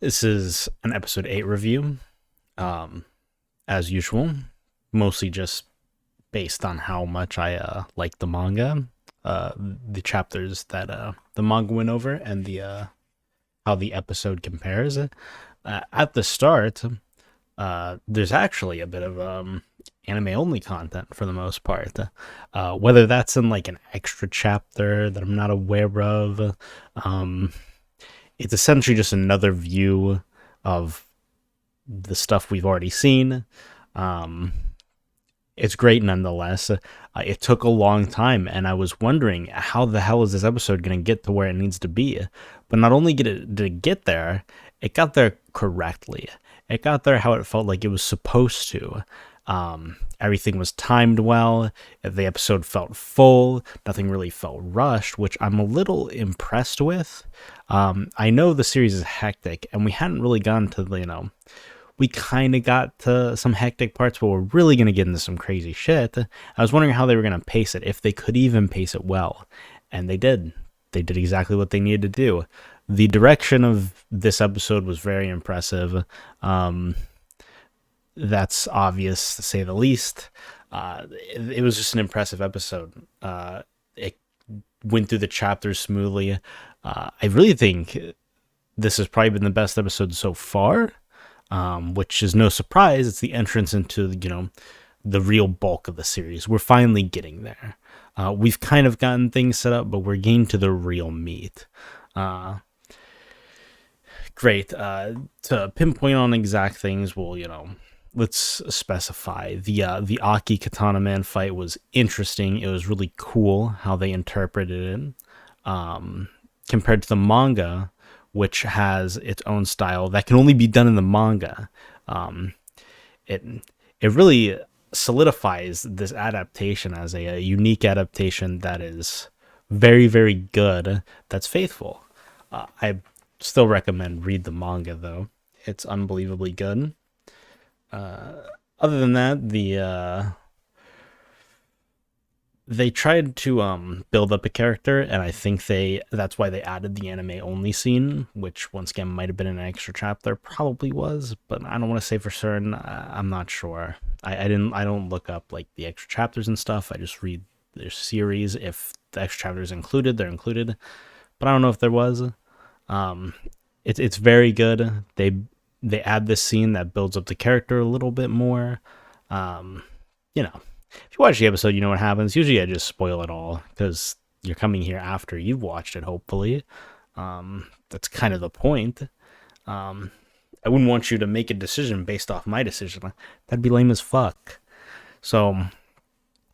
This is an episode 8 review, um, as usual, mostly just based on how much I like the manga, the chapters that the manga went over, and the how the episode compares. At the start, there's actually a bit of anime only content for the most part. Whether that's in like an extra chapter that I'm not aware of, um, it's essentially just another view of the stuff we've already seen. Um, it's great nonetheless. It took a long time, and I was wondering how the hell is this episode going to get to where it needs to be? But not only did it get there, it got there correctly. It got there how it felt like it was supposed to. Everything was timed well. The episode felt full. Nothing really felt rushed, which I'm a little impressed with. I know the series is hectic, and we hadn't really gone to the. We kind of got to some hectic parts, but we're really going to get into some crazy shit. I was wondering how they were going to pace it, if they could even pace it well. And they did. They did exactly what they needed to do. The direction of this episode was very impressive. That's obvious to say the least. It was just an impressive episode. It went through the chapters smoothly. I really think this has probably been the best episode so far. Which is no surprise. It's the entrance into, the real bulk of the series. We're finally getting there. We've kind of gotten things set up, but we're getting to the real meat. Great. To pinpoint on exact things, well, let's specify. The Aki Katana Man fight was interesting. It was really cool how they interpreted it. Compared to the manga, which has its own style that can only be done in the manga. It really solidifies this adaptation as a unique adaptation that is very, very good, that's faithful. I still recommend read the manga, though. It's unbelievably good. Other than that, they tried to build up a character, and I think that's why they added the anime only scene, which once again might have been an extra chapter, probably was, but I don't want to say for certain. I'm not sure. I don't look up like the extra chapters and stuff. I just read their series. If the extra chapters included, they're included, but I don't know if there was. It's very good. They add this scene that builds up the character a little bit more. You know, if you watch the episode, you know what happens. Usually I just spoil it all because you're coming here after you've watched it, hopefully. That's kind of the point. I wouldn't want you to make a decision based off my decision. That'd be lame as fuck. So,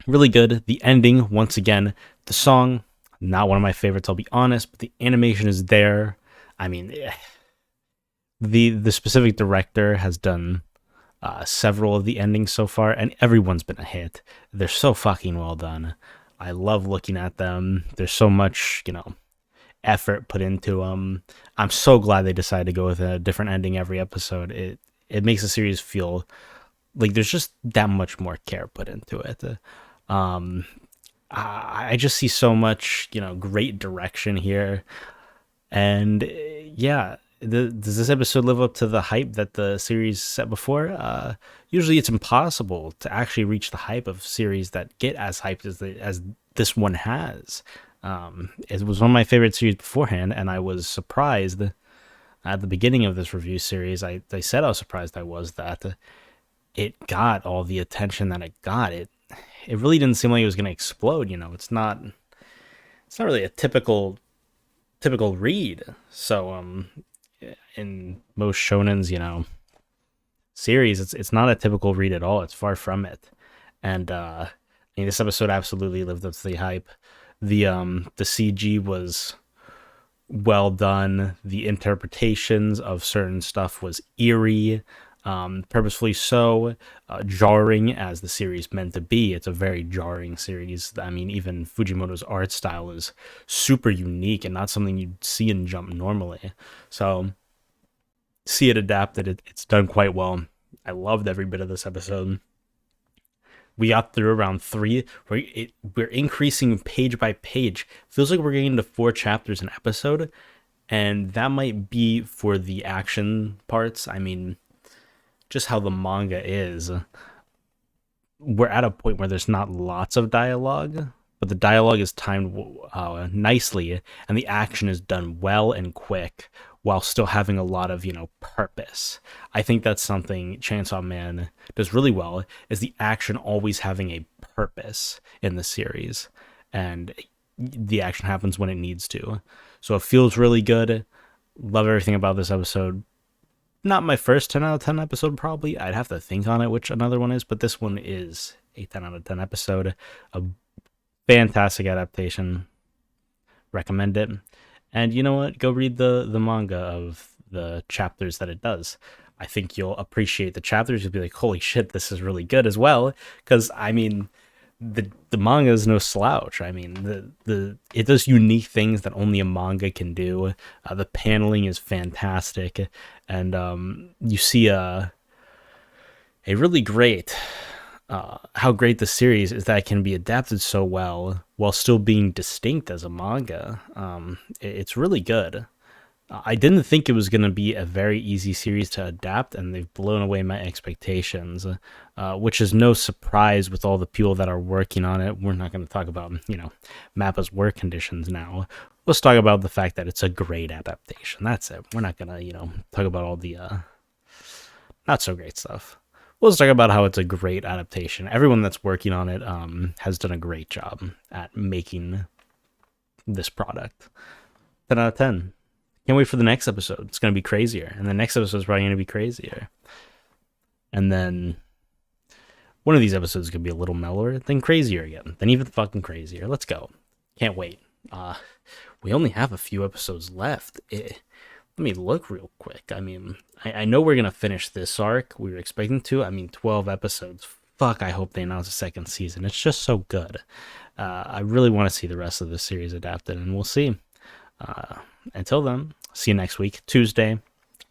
really good. The ending, once again, the song, not one of my favorites, I'll be honest, but the animation is there. I mean, the specific director has done several of the endings so far, and everyone's been a hit. They're so fucking well done. I love looking at them. There's so much, effort put into them. I'm so glad they decided to go with a different ending every episode. It makes the series feel like there's just that much more care put into it. I just see so much, great direction here, and yeah. Does this episode live up to the hype that the series set before? Usually it's impossible to actually reach the hype of series that get as hyped as this one has. It was one of my favorite series beforehand, and I was surprised at the beginning of this review series. I said how surprised I was that it got all the attention that it got. It really didn't seem like it was going to explode. It's not really a typical read. So in most shonens, series, it's not a typical read at all. It's far from it. And this episode absolutely lived up to the hype. The CG was well done. The interpretations of certain stuff was eerie, purposefully so, jarring as the series meant to be. It's a very jarring series. I mean, even Fujimoto's art style is super unique and not something you'd see in Jump normally. So, see it adapted. It's done quite well. I loved every bit of this episode. We got through around 3. We're increasing page by page. Feels like we're getting to 4 chapters an episode, And that might be for the action parts. I mean, just how the manga is, we're at a point where there's not lots of dialogue, but the dialogue is timed nicely, and the action is done well and quick, while still having a lot of purpose. I think that's something Chainsaw Man does really well. Is the action always having a purpose in the series, and the action happens when it needs to. So it feels really good. Love everything about this episode. Not my first 10 out of 10 episode, probably. I'd have to think on it which another one is, but this one is a 10 out of 10 episode. A fantastic adaptation. Recommend it. And you know what? Go read the manga of the chapters that it does. I think you'll appreciate the chapters. You'll be like, holy shit, this is really good as well. Because, I mean, the manga is no slouch. I mean, it does unique things that only a manga can do. The paneling is fantastic, and you see a really great how great the series is that it can be adapted so well while still being distinct as a manga. It's really good. I didn't think it was going to be a very easy series to adapt, and they've blown away my expectations, which is no surprise with all the people that are working on it. We're not going to talk about, Mappa's work conditions now. Let's talk about the fact that it's a great adaptation. That's it. We're not going to, talk about all the not so great stuff. Let's talk about how it's a great adaptation. Everyone that's working on it has done a great job at making this product. 10 out of 10. Can't wait for the next episode. It's going to be crazier. And the next episode is probably going to be crazier. And then one of these episodes is going to be a little mellower, then crazier again, then even fucking crazier. Let's go. Can't wait. We only have a few episodes left. Let me look real quick. I mean, I know we're going to finish this arc. We were expecting to. I mean, 12 episodes. Fuck, I hope they announce a second season. It's just so good. I really want to see the rest of the series adapted, and we'll see. Until then, see you next week, Tuesday,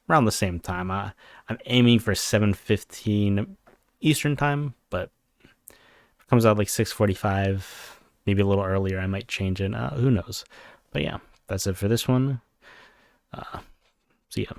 around the same time. I'm aiming for 7:15 Eastern time, but if it comes out like 6:45, maybe a little earlier, I might change it. Who knows? But yeah, that's it for this one. See ya.